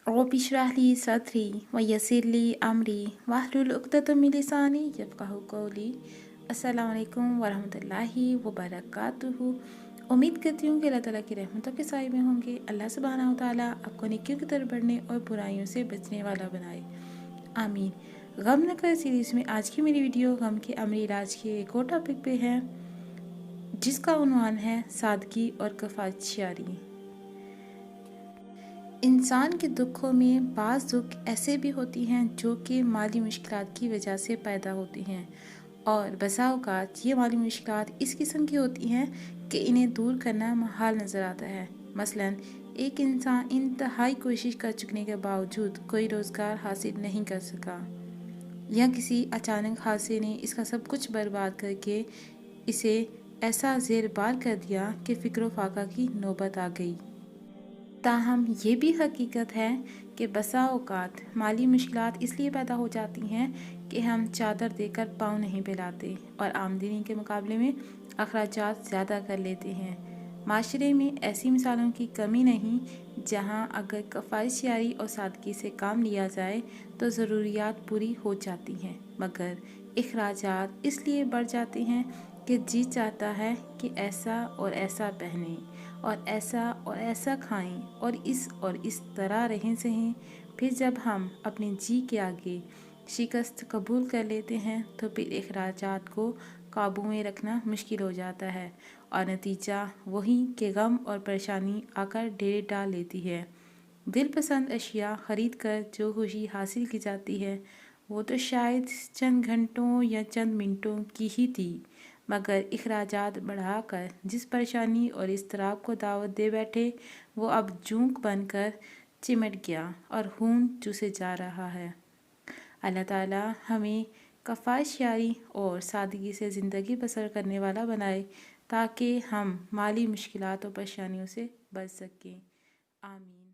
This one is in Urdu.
رب اشرح لي صدري ويسر لي أمري واحلل عقدة من لساني يفقهوا قولي۔ السلام علیکم ورحمۃ اللہ وبرکاتہ۔ امید کرتی ہوں کہ اللہ تعالیٰ کی رحمتوں کے سائے میں ہوں گے۔ اللہ سبحانہ و تعالیٰ آپ کو نیکیوں کی طرف بڑھنے اور برائیوں سے بچنے والا بنائے، آمین۔ غم نہ کر سیریز میں آج کی میری ویڈیو غم کے عملی علاج کے ایک اور ٹاپک پہ ہے، جس کا عنوان ہے سادگی اور کفایت۔ انسان کے دکھوں میں بعض دکھ ایسے بھی ہوتی ہیں جو کہ مالی مشکلات کی وجہ سے پیدا ہوتی ہیں، اور بسا اوقات یہ مالی مشکلات اس قسم کی ہوتی ہیں کہ انہیں دور کرنا محال نظر آتا ہے۔ مثلا ایک انسان انتہائی کوشش کر چکنے کے باوجود کوئی روزگار حاصل نہیں کر سکا، یا کسی اچانک حادثے نے اس کا سب کچھ برباد کر کے اسے ایسا زیر بار کر دیا کہ فکر و فاقہ کی نوبت آ گئی۔ تاہم یہ بھی حقیقت ہے کہ بسا اوقات مالی مشکلات اس لیے پیدا ہو جاتی ہیں کہ ہم چادر دے کر پاؤں نہیں پھیلاتے اور آمدنی کے مقابلے میں اخراجات زیادہ کر لیتے ہیں۔ معاشرے میں ایسی مثالوں کی کمی نہیں جہاں اگر کفایت اور سادگی سے کام لیا جائے تو ضروریات پوری ہو جاتی ہیں، مگر اخراجات اس لیے بڑھ جاتے ہیں کہ جی چاہتا ہے کہ ایسا اور ایسا پہنیں اور ایسا کھائیں اور اس طرح رہیں سہیں۔ پھر جب ہم اپنے جی کے آگے شکست قبول کر لیتے ہیں تو پھر اخراجات کو قابو میں رکھنا مشکل ہو جاتا ہے، اور نتیجہ وہی کہ غم اور پریشانی آ کر ڈیرے ڈال لیتی ہے۔ دل پسند اشیاء خرید کر جو خوشی حاصل کی جاتی ہے وہ تو شاید چند گھنٹوں یا چند منٹوں کی ہی تھی، مگر اخراجات بڑھا کر جس پریشانی اور اضطراب کو دعوت دے بیٹھے وہ اب جونک بن کر چمٹ گیا اور خون چوسے جا رہا ہے۔ اللہ تعالیٰ ہمیں کفایت اور سادگی سے زندگی بسر کرنے والا بنائے تاکہ ہم مالی مشکلات اور پریشانیوں سے بچ سکیں، آمین۔